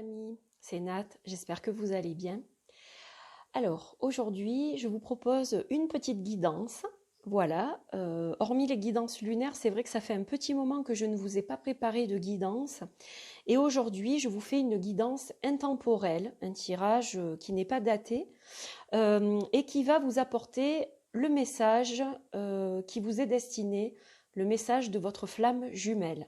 amis, c'est Nat, j'espère que vous allez bien. Alors aujourd'hui je vous propose une petite guidance. Voilà, hormis les guidances lunaires, c'est vrai que ça fait un petit moment que je ne vous ai pas préparé de guidance. Et aujourd'hui je vous fais une guidance intemporelle, un tirage qui n'est pas daté et qui va vous apporter le message qui vous est destiné, le message de votre flamme jumelle.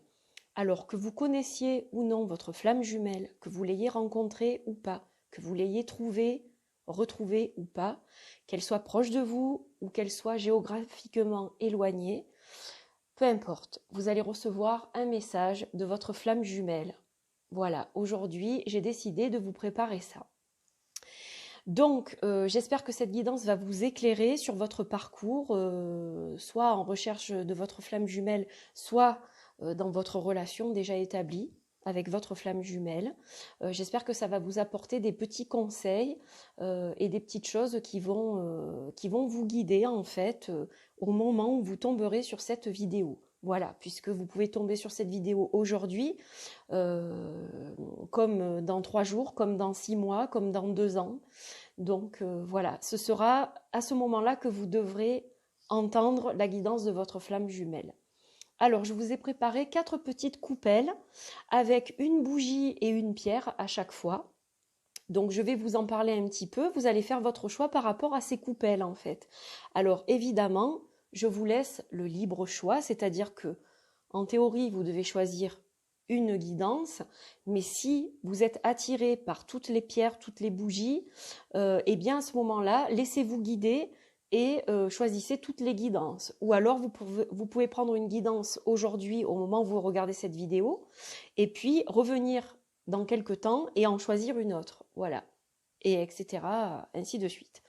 Alors que vous connaissiez ou non votre flamme jumelle, que vous l'ayez rencontrée ou pas, que vous l'ayez trouvée, retrouvée ou pas, qu'elle soit proche de vous ou qu'elle soit géographiquement éloignée, peu importe, vous allez recevoir un message de votre flamme jumelle. Voilà, aujourd'hui, j'ai décidé de vous préparer ça. Donc, j'espère que cette guidance va vous éclairer sur votre parcours, soit en recherche de votre flamme jumelle, soit dans votre relation déjà établie avec votre flamme jumelle. J'espère que ça va vous apporter des petits conseils et des petites choses qui vont vous guider en fait au moment où vous tomberez sur cette vidéo. Voilà, puisque vous pouvez tomber sur cette vidéo aujourd'hui, comme dans 3 jours, comme dans 6 mois, comme dans 2 ans. Donc voilà, ce sera à ce moment-là que vous devrez entendre la guidance de votre flamme jumelle. Alors, je vous ai préparé 4 petites coupelles avec une bougie et une pierre à chaque fois. Donc, je vais vous en parler un petit peu. Vous allez faire votre choix par rapport à ces coupelles, en fait. Alors, évidemment, je vous laisse le libre choix, c'est-à-dire que, en théorie, vous devez choisir une guidance, mais si vous êtes attiré par toutes les pierres, toutes les bougies, eh bien, à ce moment-là, laissez-vous guider et choisissez toutes les guidances. Ou alors, vous pouvez prendre une guidance aujourd'hui au moment où vous regardez cette vidéo, et puis revenir dans quelques temps et en choisir une autre. Voilà. Et etc. Ainsi de suite.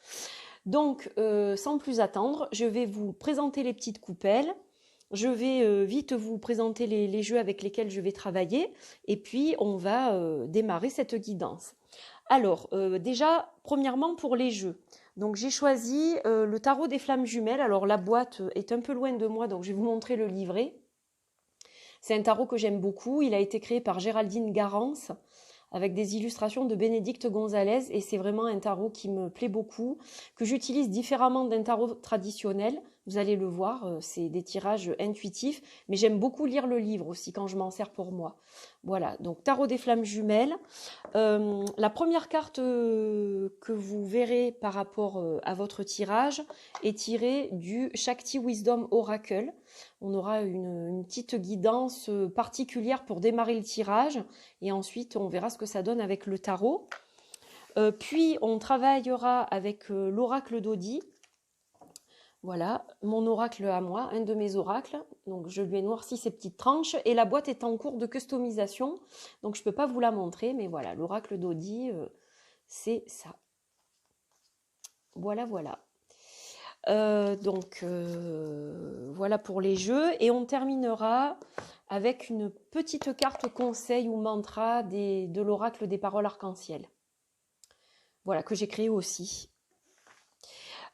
Donc, sans plus attendre, je vais vous présenter les petites coupelles. Je vais vite vous présenter les jeux avec lesquels je vais travailler. Et puis, on va démarrer cette guidance. Alors, déjà, premièrement, pour les jeux. Donc, j'ai choisi le tarot des flammes jumelles. Alors, la boîte est un peu loin de moi, donc je vais vous montrer le livret. C'est un tarot que j'aime beaucoup. Il a été créé par Géraldine Garance avec des illustrations de Bénédicte Gonzalez et c'est vraiment un tarot qui me plaît beaucoup, que j'utilise différemment d'un tarot traditionnel. Vous allez le voir, c'est des tirages intuitifs, mais j'aime beaucoup lire le livre aussi quand je m'en sers pour moi. Voilà, donc tarot des flammes jumelles. La première carte que vous verrez par rapport à votre tirage est tirée du Shakti Wisdom Oracle. On aura une petite guidance particulière pour démarrer le tirage et ensuite on verra ce que ça donne avec le tarot. Puis on travaillera avec l'oracle d'Odi. Voilà, mon oracle à moi, un de mes oracles. Donc je lui ai noirci ces petites tranches et la boîte est en cours de customisation. Donc je ne peux pas vous la montrer, mais voilà, l'oracle d'Odi, c'est ça. Voilà, voilà. Voilà pour les jeux et on terminera avec une petite carte conseil ou mantra de l'oracle des paroles arc-en-ciel. Voilà, que j'ai créé aussi.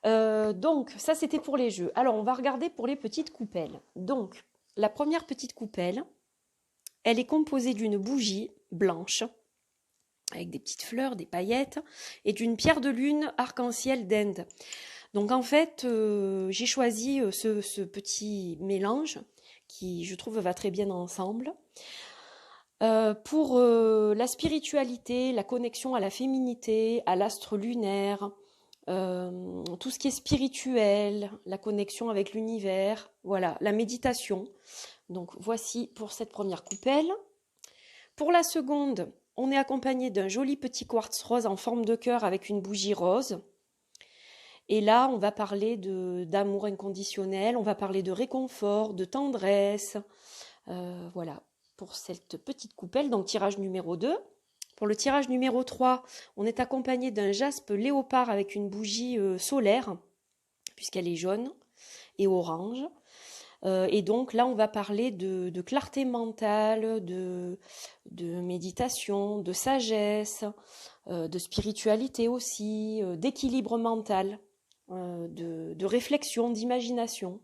Donc, ça c'était pour les jeux. Alors, on va regarder pour les petites coupelles. Donc, la première petite coupelle, elle est composée d'une bougie blanche, avec des petites fleurs, des paillettes, et d'une pierre de lune arc-en-ciel d'Inde. Donc, en fait, j'ai choisi ce petit mélange qui, je trouve, va très bien ensemble. Pour la spiritualité, la connexion à la féminité, à l'astre lunaire, tout ce qui est spirituel, la connexion avec l'univers, voilà, la méditation. Donc voici pour cette première coupelle. Pour la seconde, on est accompagné d'un joli petit quartz rose en forme de cœur avec une bougie rose. Et là, on va parler d'amour inconditionnel, on va parler de réconfort, de tendresse. Voilà, pour cette petite coupelle, donc tirage numéro 2. Pour le tirage numéro 3, on est accompagné d'un jaspe léopard avec une bougie solaire, puisqu'elle est jaune et orange. Et donc là, on va parler de clarté mentale, de méditation, de sagesse, de spiritualité aussi, d'équilibre mental, de réflexion, d'imagination.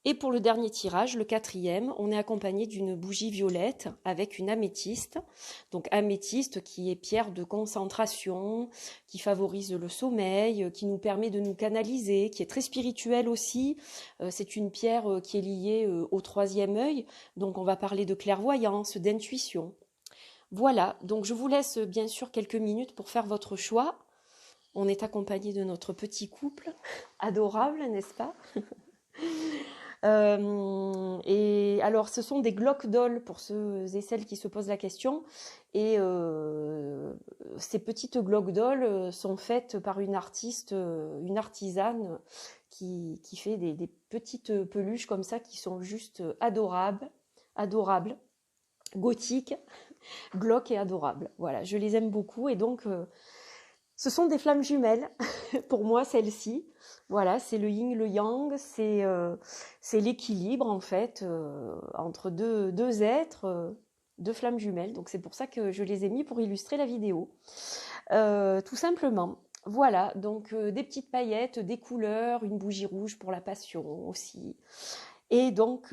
Et pour le dernier tirage, le quatrième, on est accompagné d'une bougie violette avec une améthyste. Donc améthyste qui est pierre de concentration, qui favorise le sommeil, qui nous permet de nous canaliser, qui est très spirituelle aussi. C'est une pierre qui est liée au troisième œil. Donc on va parler de clairvoyance, d'intuition. Voilà, donc je vous laisse bien sûr quelques minutes pour faire votre choix. On est accompagné de notre petit couple, adorable, n'est-ce pas? Et alors, ce sont des glock dolls pour ceux et celles qui se posent la question. Et ces petites glock dolls sont faites par une artiste, une artisane qui fait des petites peluches comme ça qui sont juste adorables, gothiques, glauques et adorables. Voilà, je les aime beaucoup et donc ce sont des flammes jumelles pour moi celles-ci. Voilà, c'est le yin, le yang, c'est l'équilibre en fait entre deux êtres, deux flammes jumelles. Donc c'est pour ça que je les ai mis pour illustrer la vidéo. Tout simplement. Voilà, donc des petites paillettes, des couleurs, une bougie rouge pour la passion aussi. Et donc,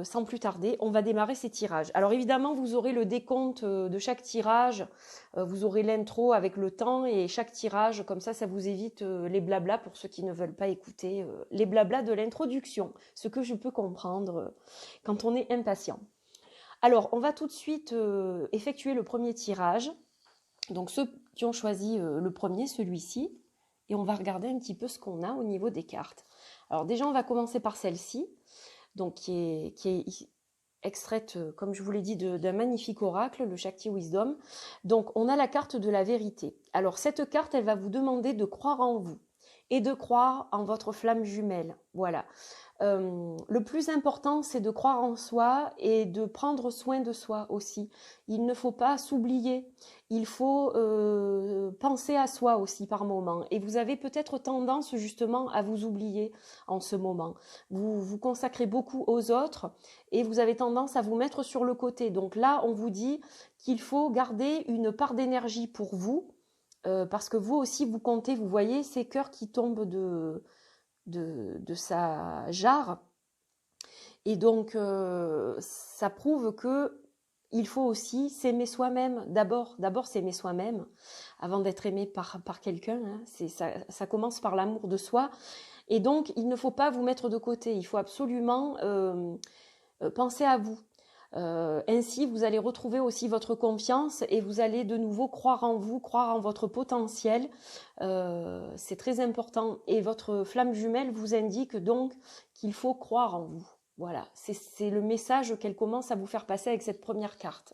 sans plus tarder, on va démarrer ces tirages. Alors évidemment, vous aurez le décompte de chaque tirage, vous aurez l'intro avec le temps et chaque tirage, comme ça vous évite les blablas pour ceux qui ne veulent pas écouter les blablas de l'introduction, ce que je peux comprendre quand on est impatient. Alors, on va tout de suite effectuer le premier tirage. Donc ceux qui ont choisi le premier, celui-ci, et on va regarder un petit peu ce qu'on a au niveau des cartes. Alors déjà, on va commencer par celle-ci. Donc qui est extraite, comme je vous l'ai dit, d'un magnifique oracle, le Shakti Wisdom. Donc on a la carte de la vérité. Alors cette carte, elle va vous demander de croire en vous et de croire en votre flamme jumelle. Voilà. Le plus important, c'est de croire en soi et de prendre soin de soi aussi. Il ne faut pas s'oublier. Il faut penser à soi aussi par moment. Et vous avez peut-être tendance justement à vous oublier en ce moment. Vous vous consacrez beaucoup aux autres et vous avez tendance à vous mettre sur le côté. Donc là, on vous dit qu'il faut garder une part d'énergie pour vous parce que vous aussi, vous comptez, vous voyez ces cœurs qui tombent de sa jarre. Et donc, ça prouve que il faut aussi s'aimer soi-même. D'abord s'aimer soi-même avant d'être aimé par quelqu'un. Hein. Ça commence par l'amour de soi. Et donc, il ne faut pas vous mettre de côté. Il faut absolument penser à vous. Ainsi, vous allez retrouver aussi votre confiance et vous allez de nouveau croire en vous, croire en votre potentiel. C'est très important. Et votre flamme jumelle vous indique donc qu'il faut croire en vous. Voilà, c'est le message qu'elle commence à vous faire passer avec cette première carte.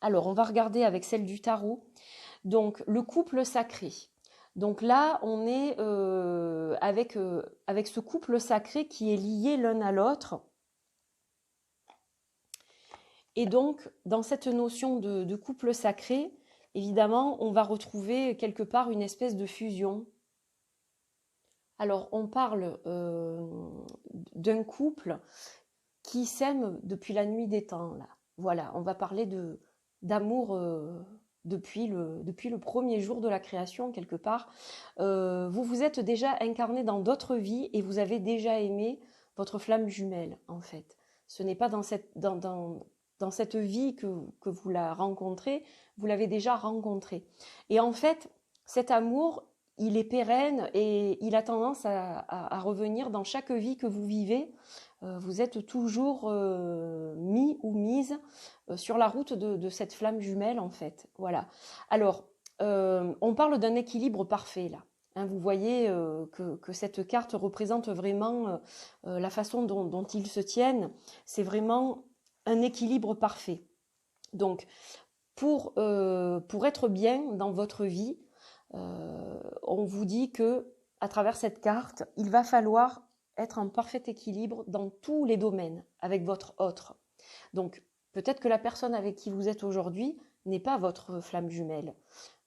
Alors, on va regarder avec celle du tarot. Donc, le couple sacré. Donc là, on est avec ce couple sacré qui est lié l'un à l'autre. Et donc, dans cette notion de couple sacré, évidemment, on va retrouver quelque part une espèce de fusion. Alors, on parle d'un couple qui s'aime depuis la nuit des temps, là. Voilà, on va parler d'amour depuis le premier jour de la création, quelque part. Vous vous êtes déjà incarné dans d'autres vies et vous avez déjà aimé votre flamme jumelle, en fait. Ce n'est pas dans cette vie que vous la rencontrez, vous l'avez déjà rencontré. Et en fait, cet amour, il est pérenne et il a tendance à revenir dans chaque vie que vous vivez. Vous êtes toujours mis ou mise sur la route de cette flamme jumelle, en fait. Voilà. Alors, on parle d'un équilibre parfait, là. Hein, vous voyez que cette carte représente vraiment la façon dont ils se tiennent. C'est vraiment un équilibre parfait. Donc, pour être bien dans votre vie, on vous dit que à travers cette carte, il va falloir être en parfait équilibre dans tous les domaines avec votre autre. Donc, peut-être que la personne avec qui vous êtes aujourd'hui n'est pas votre flamme jumelle.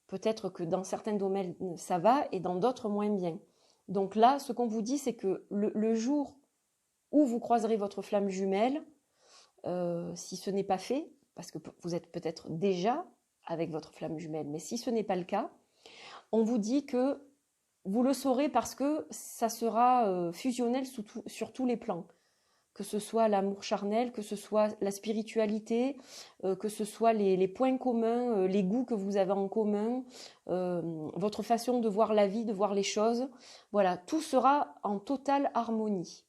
Peut-être que dans certains domaines, ça va et dans d'autres, moins bien. Donc là, ce qu'on vous dit, c'est que le jour où vous croiserez votre flamme jumelle, si ce n'est pas fait, parce que vous êtes peut-être déjà avec votre flamme jumelle, mais si ce n'est pas le cas, on vous dit que vous le saurez parce que ça sera fusionnel sur tous les plans. que ce soit l'amour charnel, que ce soit la spiritualité, que ce soit les points communs, les goûts que vous avez en commun, votre façon de voir la vie, de voir les choses. Voilà, tout sera en totale harmonie.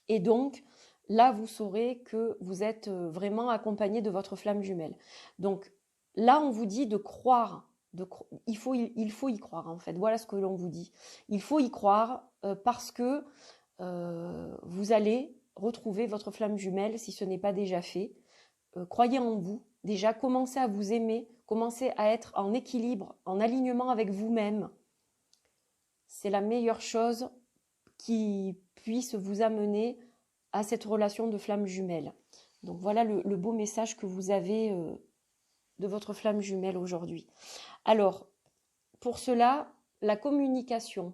Et donc, là, vous saurez que vous êtes vraiment accompagné de votre flamme jumelle. Donc, là, on vous dit de croire. Il faut y croire, en fait. Voilà ce que l'on vous dit. Il faut y croire parce que vous allez retrouver votre flamme jumelle si ce n'est pas déjà fait. Croyez en vous. Déjà, commencez à vous aimer. Commencez à être en équilibre, en alignement avec vous-même. C'est la meilleure chose qui puisse vous amener à cette relation de flamme jumelle. Donc voilà le beau message que vous avez de votre flamme jumelle aujourd'hui. Alors, pour cela, la communication.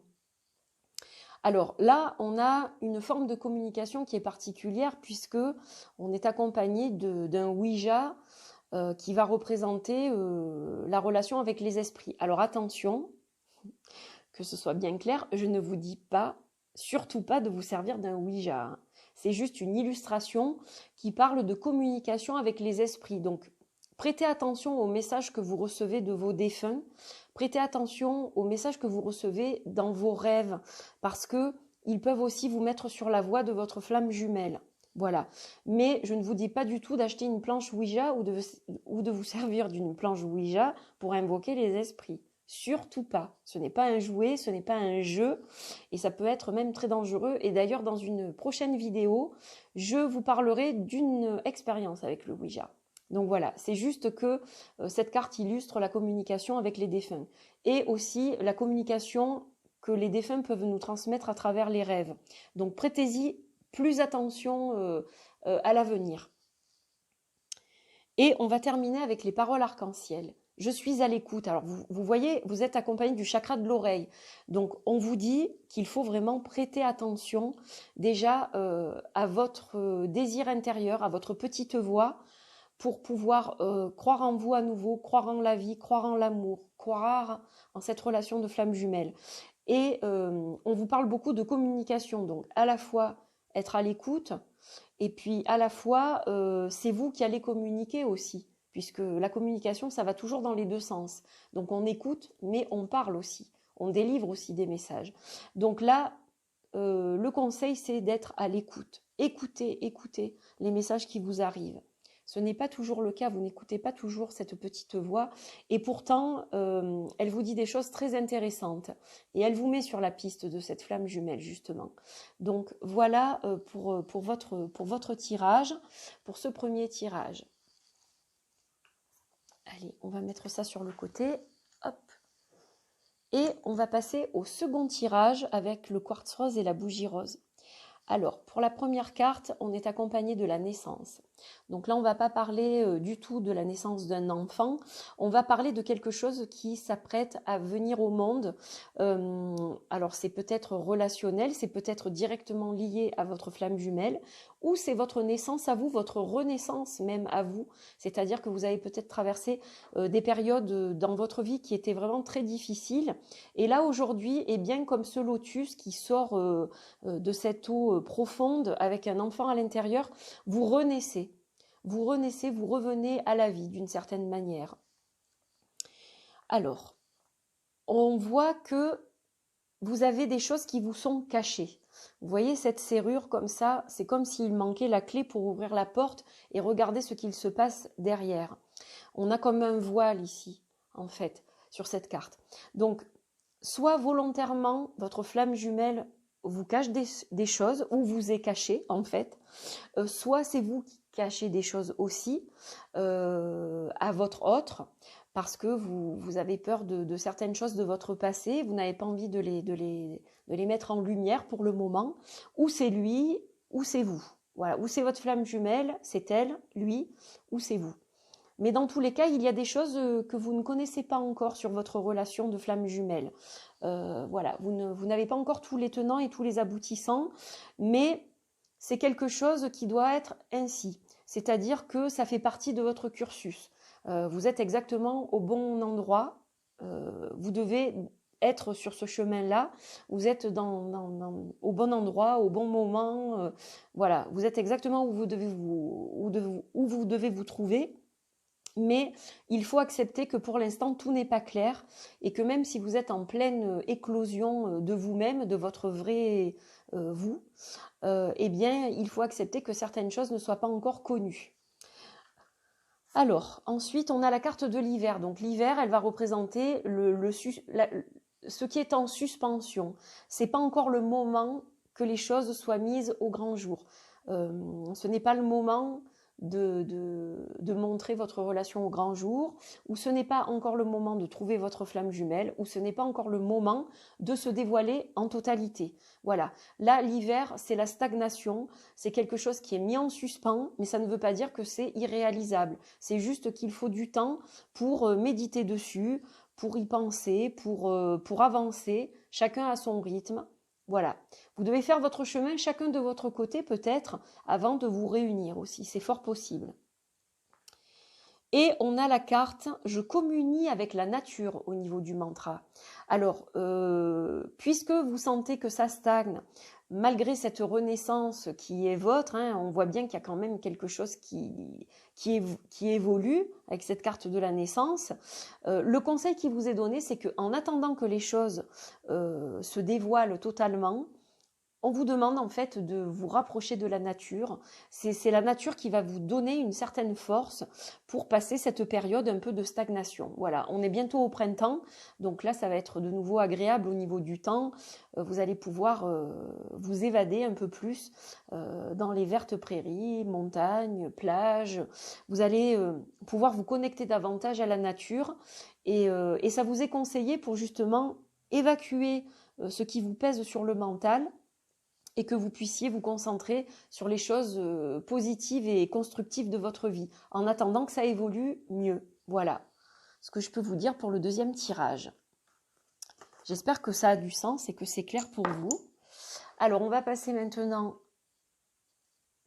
Alors là, on a une forme de communication qui est particulière puisque on est accompagné d'un Ouija qui va représenter la relation avec les esprits. Alors attention, que ce soit bien clair, je ne vous dis pas, surtout pas de vous servir d'un Ouija, hein. C'est juste une illustration qui parle de communication avec les esprits. Donc, prêtez attention aux messages que vous recevez de vos défunts. Prêtez attention aux messages que vous recevez dans vos rêves, parce que ils peuvent aussi vous mettre sur la voie de votre flamme jumelle. Voilà. Mais je ne vous dis pas du tout d'acheter une planche Ouija ou de vous servir d'une planche Ouija pour invoquer les esprits. Surtout pas. Ce n'est pas un jouet, ce n'est pas un jeu et ça peut être même très dangereux. Et d'ailleurs, dans une prochaine vidéo, je vous parlerai d'une expérience avec le Ouija. Donc voilà, c'est juste que cette carte illustre la communication avec les défunts et aussi la communication que les défunts peuvent nous transmettre à travers les rêves. Donc prêtez-y plus attention à l'avenir. Et on va terminer avec les paroles arc-en-ciel. Je suis à l'écoute. Alors vous voyez, vous êtes accompagné du chakra de l'oreille. Donc on vous dit qu'il faut vraiment prêter attention déjà à votre désir intérieur, à votre petite voix pour pouvoir croire en vous à nouveau, croire en la vie, croire en l'amour, croire en cette relation de flamme jumelle. Et on vous parle beaucoup de communication, donc à la fois être à l'écoute, et puis à la fois c'est vous qui allez communiquer aussi, puisque la communication, ça va toujours dans les deux sens. Donc on écoute, mais on parle aussi, on délivre aussi des messages. Donc là, le conseil, c'est d'être à l'écoute. Écoutez les messages qui vous arrivent. Ce n'est pas toujours le cas, vous n'écoutez pas toujours cette petite voix et pourtant elle vous dit des choses très intéressantes et elle vous met sur la piste de cette flamme jumelle justement. Donc voilà pour votre tirage, pour ce premier tirage. Allez, on va mettre ça sur le côté, hop. Et on va passer au second tirage avec le quartz rose et la bougie rose. Alors, pour la première carte, on est accompagné de la naissance. Donc là, on ne va pas parler du tout de la naissance d'un enfant. On va parler de quelque chose qui s'apprête à venir au monde. Alors, c'est peut-être relationnel, c'est peut-être directement lié à votre flamme jumelle, ou c'est votre naissance à vous, votre renaissance même à vous. C'est-à-dire que vous avez peut-être traversé des périodes dans votre vie qui étaient vraiment très difficiles. Et là, aujourd'hui, eh bien, comme ce lotus qui sort de cette eau profonde avec un enfant à l'intérieur, vous renaissez. Vous renaissez, vous revenez à la vie d'une certaine manière. Alors, on voit que vous avez des choses qui vous sont cachées. Vous voyez cette serrure comme ça, c'est comme s'il manquait la clé pour ouvrir la porte et regarder ce qu'il se passe derrière. On a comme un voile ici, en fait, sur cette carte. Donc, soit volontairement, votre flamme jumelle vous cache des choses ou vous est cachée, en fait. Soit c'est vous qui cachez des choses aussi à votre autre parce que vous avez peur de certaines choses de votre passé, vous n'avez pas envie de les mettre en lumière pour le moment, ou c'est lui, ou c'est vous. Voilà, ou c'est votre flamme jumelle, c'est elle, lui, ou c'est vous. Mais dans tous les cas, il y a des choses que vous ne connaissez pas encore sur votre relation de flamme jumelle. Voilà, vous n'avez pas encore tous les tenants et tous les aboutissants, mais c'est quelque chose qui doit être ainsi. C'est-à-dire que ça fait partie de votre cursus. Vous êtes exactement au bon endroit. Vous devez être sur ce chemin-là, vous êtes au bon endroit, au bon moment, voilà, vous êtes exactement où vous devez vous trouver. Mais il faut accepter que pour l'instant, tout n'est pas clair et que même si vous êtes en pleine éclosion de vous-même, de votre vrai vous, eh bien, il faut accepter que certaines choses ne soient pas encore connues. Alors, ensuite, on a la carte de l'hiver. Donc, l'hiver, elle va représenter ce qui est en suspension. C'est pas encore le moment que les choses soient mises au grand jour. Ce n'est pas le moment de montrer votre relation au grand jour, ou ce n'est pas encore le moment de trouver votre flamme jumelle, ou ce n'est pas encore le moment de se dévoiler en totalité. Voilà. Là, l'hiver, c'est la stagnation, c'est quelque chose qui est mis en suspens, mais ça ne veut pas dire que c'est irréalisable. C'est juste qu'il faut du temps pour méditer dessus, pour y penser, pour avancer, chacun à son rythme. Voilà. Vous devez faire votre chemin chacun de votre côté peut-être avant de vous réunir aussi. C'est fort possible. Et on a la carte « Je communie avec la nature » au niveau du mantra. Alors, puisque vous sentez que ça stagne, malgré cette renaissance qui est vôtre, hein, on voit bien qu'il y a quand même quelque chose qui évolue avec cette carte de la naissance. Le conseil qui vous est donné, c'est qu'en attendant que les choses se dévoilent totalement, on vous demande en fait de vous rapprocher de la nature. C'est la nature qui va vous donner une certaine force pour passer cette période un peu de stagnation. Voilà, on est bientôt au printemps, donc là ça va être de nouveau agréable au niveau du temps. Vous allez pouvoir vous évader un peu plus dans les vertes prairies, montagnes, plages. Vous allez pouvoir vous connecter davantage à la nature et ça vous est conseillé pour justement évacuer ce qui vous pèse sur le mental et que vous puissiez vous concentrer sur les choses positives et constructives de votre vie, en attendant que ça évolue mieux. Voilà ce que je peux vous dire pour le deuxième tirage. J'espère que ça a du sens et que c'est clair pour vous. Alors, on va passer maintenant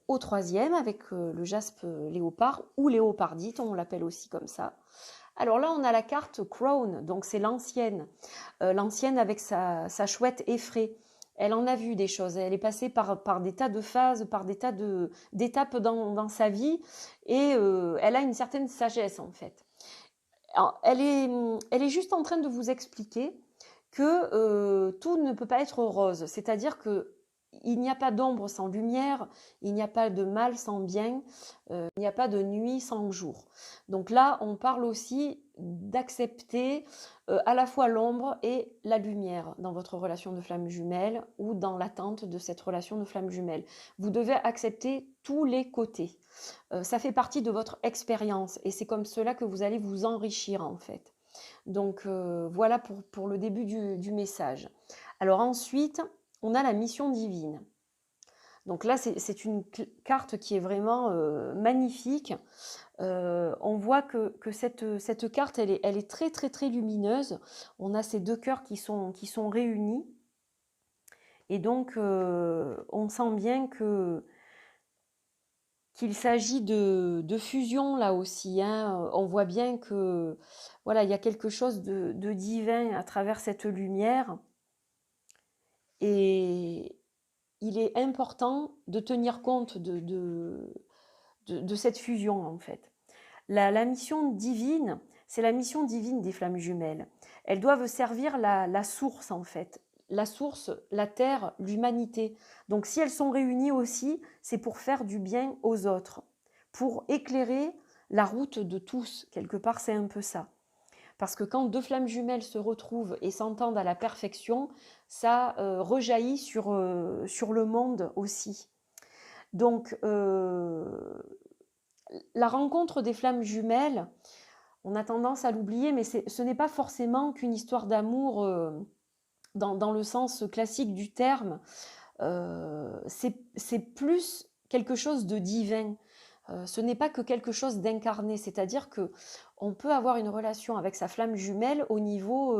au troisième avec le jaspe léopard ou léopardite, on l'appelle aussi comme ça. Alors là, on a la carte Crown, donc c'est l'ancienne. L'ancienne avec sa chouette effraie. Elle en a vu des choses, elle est passée par des tas de phases, par des tas d'étapes dans sa vie et elle a une certaine sagesse en fait. Alors, elle est juste en train de vous expliquer que tout ne peut pas être rose, c'est-à-dire que il n'y a pas d'ombre sans lumière, il n'y a pas de mal sans bien, il n'y a pas de nuit sans jour. Donc là, on parle aussi d'accepter à la fois l'ombre et la lumière dans votre relation de flamme jumelle ou dans l'attente de cette relation de flamme jumelle. Vous devez accepter tous les côtés. Ça fait partie de votre expérience et c'est comme cela que vous allez vous enrichir en fait. Donc voilà pour le début du message. Alors ensuite, on a la mission divine. Donc là, c'est une carte qui est vraiment magnifique. On voit que cette carte, elle est très, très, très lumineuse. On a ces deux cœurs qui sont réunis. Et donc, on sent bien qu'il s'agit de fusion là aussi. Hein. On voit bien que voilà, il y a quelque chose de divin à travers cette lumière. Et il est important de tenir compte de cette fusion en fait. La mission divine, c'est la mission divine des flammes jumelles. Elles doivent servir la source en fait. La source, la terre, l'humanité. Donc si elles sont réunies aussi, c'est pour faire du bien aux autres, pour éclairer la route de tous. Quelque part, c'est un peu ça. Parce que quand deux flammes jumelles se retrouvent et s'entendent à la perfection, ça rejaillit sur le monde aussi. Donc, la rencontre des flammes jumelles, on a tendance à l'oublier, mais ce n'est pas forcément qu'une histoire d'amour dans le sens classique du terme. C'est plus quelque chose de divin. Ce n'est pas que quelque chose d'incarné, c'est-à-dire que on peut avoir une relation avec sa flamme jumelle au niveau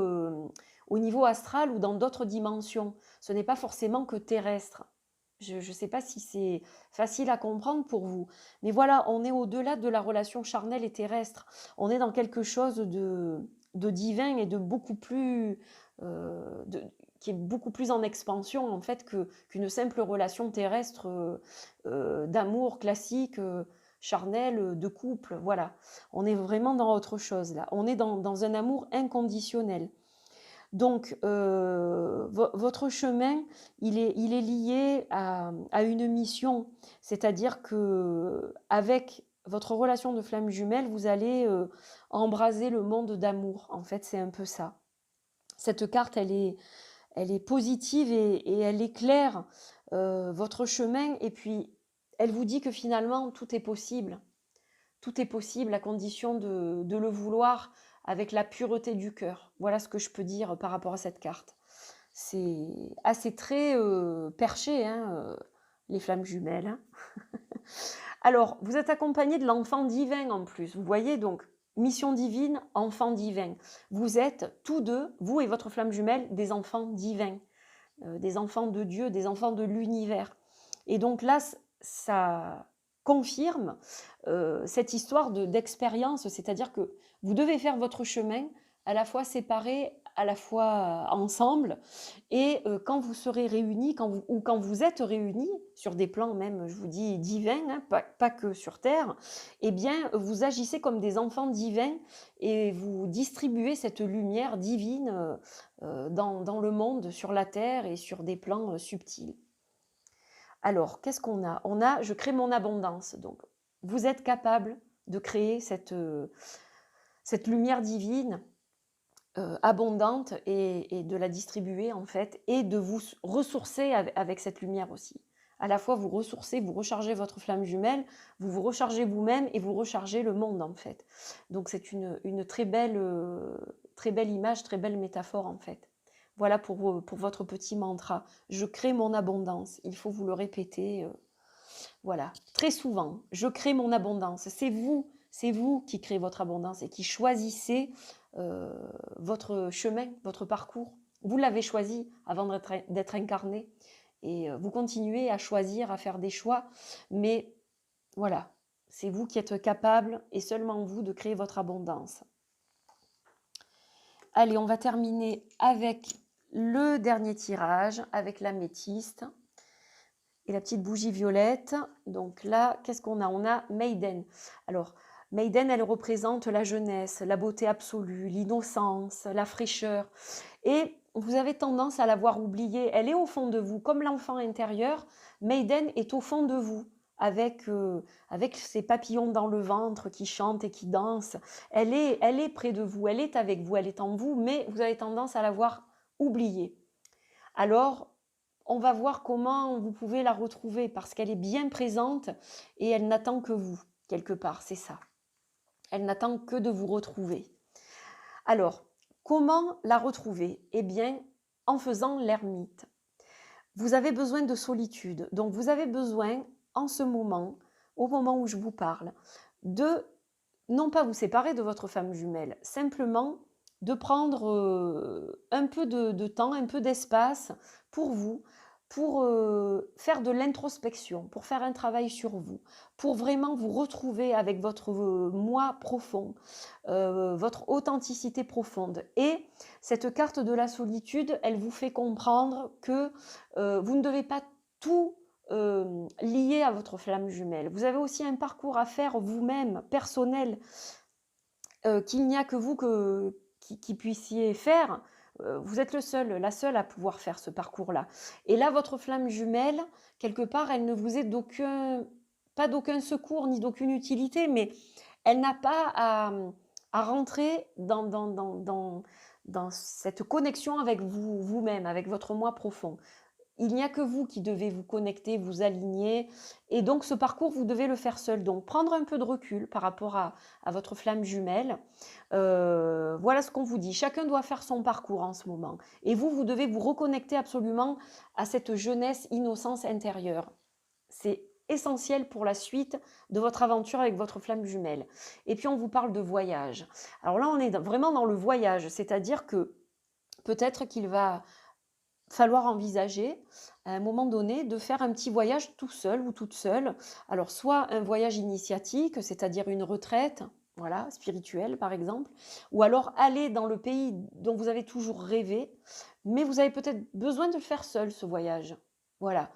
astral ou dans d'autres dimensions. Ce n'est pas forcément que terrestre. Je ne sais pas si c'est facile à comprendre pour vous. Mais voilà, on est au-delà de la relation charnelle et terrestre. On est dans quelque chose de divin et de beaucoup plus, qui est beaucoup plus en expansion en fait qu'une simple relation terrestre d'amour classique, charnel, de couple. Voilà, on est vraiment dans autre chose là. On est dans un amour inconditionnel. Donc, votre chemin, il est lié à une mission. C'est-à-dire que avec votre relation de flamme jumelle, vous allez embraser le monde d'amour. En fait, c'est un peu ça. Cette carte, elle est positive et elle éclaire votre chemin. Et puis, elle vous dit que finalement, tout est possible. Tout est possible à condition de le vouloir avec la pureté du cœur. Voilà ce que je peux dire par rapport à cette carte. C'est assez très perché, hein, les flammes jumelles. Hein. Alors, vous êtes accompagné de l'enfant divin en plus. Vous voyez donc, mission divine, enfant divin. Vous êtes tous deux, vous et votre flamme jumelle, des enfants divins, des enfants de Dieu, des enfants de l'univers. Et donc là, ça confirme cette histoire d'expérience, c'est-à-dire que vous devez faire votre chemin à la fois séparés, à la fois ensemble, et quand vous serez réunis, quand vous êtes réunis, sur des plans même, je vous dis, divins, hein, pas que sur Terre, eh bien, vous agissez comme des enfants divins et vous distribuez cette lumière divine dans le monde, sur la Terre et sur des plans subtils. Alors, qu'est-ce qu'on a? On a, je crée mon abondance. Donc, vous êtes capable de créer cette lumière divine abondante et de la distribuer en fait, et de vous ressourcer avec cette lumière aussi. À la fois, vous ressourcez, vous rechargez votre flamme jumelle, vous vous rechargez vous-même et vous rechargez le monde en fait. Donc, c'est une très belle image, très belle métaphore en fait. Voilà pour votre petit mantra. Je crée mon abondance. Il faut vous le répéter. Voilà, très souvent. Je crée mon abondance. C'est vous qui créez votre abondance et qui choisissez votre chemin, votre parcours. Vous l'avez choisi avant d'être incarné. Et vous continuez à choisir, à faire des choix. Mais voilà, c'est vous qui êtes capable et seulement vous de créer votre abondance. Allez, on va terminer avec le dernier tirage, avec l'améthyste et la petite bougie violette. Donc là, qu'est-ce qu'on a? On a Maiden. Alors, Maiden, elle représente la jeunesse, la beauté absolue, l'innocence, la fraîcheur. Et vous avez tendance à l'avoir oubliée. Elle est au fond de vous, comme l'enfant intérieur. Maiden est au fond de vous. Avec ses papillons dans le ventre qui chantent et qui dansent. Elle est près de vous, elle est avec vous, elle est en vous, mais vous avez tendance à l'avoir oubliée. Alors, on va voir comment vous pouvez la retrouver, parce qu'elle est bien présente et elle n'attend que vous, quelque part, c'est ça. Elle n'attend que de vous retrouver. Alors, comment la retrouver? Eh bien, en faisant l'ermite. Vous avez besoin de solitude, donc vous avez besoin, en ce moment, au moment où je vous parle, de non pas vous séparer de votre femme jumelle, simplement de prendre un peu de temps, un peu d'espace pour vous, pour faire de l'introspection, pour faire un travail sur vous, pour vraiment vous retrouver avec votre moi profond, votre authenticité profonde. Et cette carte de la solitude, elle vous fait comprendre que vous ne devez pas tout lié à votre flamme jumelle. Vous avez aussi un parcours à faire vous-même, personnel, qu'il n'y a que vous qui puissiez faire. Vous êtes la seule à pouvoir faire ce parcours-là. Et là, votre flamme jumelle, quelque part, elle ne vous est pas d'aucun secours ni d'aucune utilité, mais elle n'a pas à rentrer dans cette connexion avec vous-même, avec votre moi profond. Il n'y a que vous qui devez vous connecter, vous aligner. Et donc, ce parcours, vous devez le faire seul. Donc, prendre un peu de recul par rapport à votre flamme jumelle. Voilà ce qu'on vous dit. Chacun doit faire son parcours en ce moment. Et vous devez vous reconnecter absolument à cette jeunesse, innocence intérieure. C'est essentiel pour la suite de votre aventure avec votre flamme jumelle. Et puis, on vous parle de voyage. Alors là, on est vraiment dans le voyage. C'est-à-dire que peut-être qu'il va falloir envisager à un moment donné de faire un petit voyage tout seul ou toute seule. Alors soit un voyage initiatique, c'est-à-dire une retraite, voilà, spirituel par exemple, ou alors aller dans le pays dont vous avez toujours rêvé, mais vous avez peut-être besoin de le faire seul ce voyage. Voilà,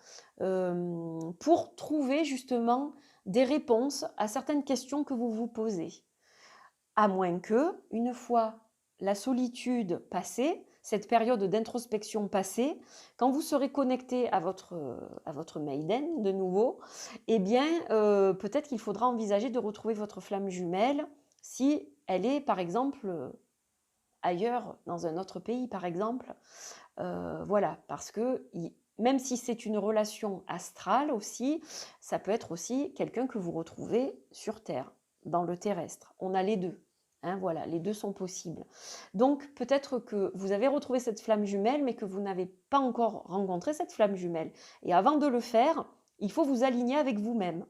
pour trouver justement des réponses à certaines questions que vous vous posez. À moins que, une fois la solitude passée, cette période d'introspection passée, quand vous serez connecté à votre Maiden de nouveau, eh bien, peut-être qu'il faudra envisager de retrouver votre flamme jumelle si elle est, par exemple, ailleurs, dans un autre pays, par exemple. Voilà, parce que même si c'est une relation astrale aussi, ça peut être aussi quelqu'un que vous retrouvez sur Terre, dans le terrestre. On a les deux. Hein, voilà, les deux sont possibles. Donc peut-être que vous avez retrouvé cette flamme jumelle, mais que vous n'avez pas encore rencontré cette flamme jumelle. Et avant de le faire, il faut vous aligner avec vous-même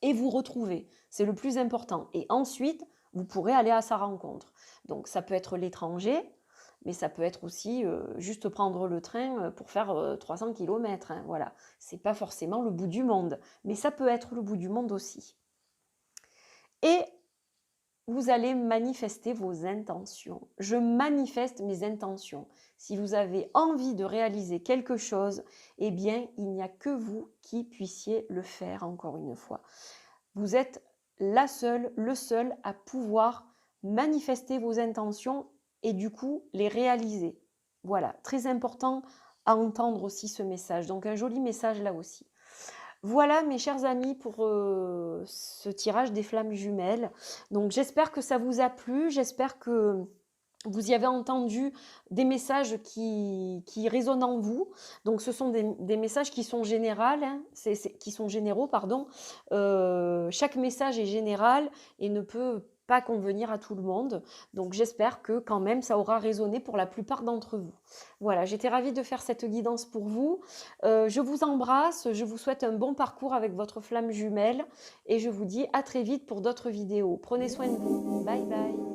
et vous retrouver. C'est le plus important. Et ensuite, vous pourrez aller à sa rencontre. Donc ça peut être l'étranger, mais ça peut être aussi juste prendre le train pour faire 300 km. Hein, voilà, c'est pas forcément le bout du monde, mais ça peut être le bout du monde aussi. Et vous allez manifester vos intentions. Je manifeste mes intentions. Si vous avez envie de réaliser quelque chose, eh bien, il n'y a que vous qui puissiez le faire encore une fois. Vous êtes la seule, le seul à pouvoir manifester vos intentions et du coup les réaliser. Voilà, très important à entendre aussi ce message. Donc un joli message là aussi. Voilà mes chers amis pour ce tirage des flammes jumelles. Donc j'espère que ça vous a plu, j'espère que vous y avez entendu des messages qui résonnent en vous. Donc ce sont des messages qui sont généraux, hein, qui sont généraux, pardon. Chaque message est général et ne peut pas convenir à tout le monde. Donc j'espère que quand même ça aura résonné pour la plupart d'entre vous. Voilà, j'étais ravie de faire cette guidance pour vous. Je vous embrasse, je vous souhaite un bon parcours avec votre flamme jumelle et je vous dis à très vite pour d'autres vidéos. Prenez soin de vous. Bye bye.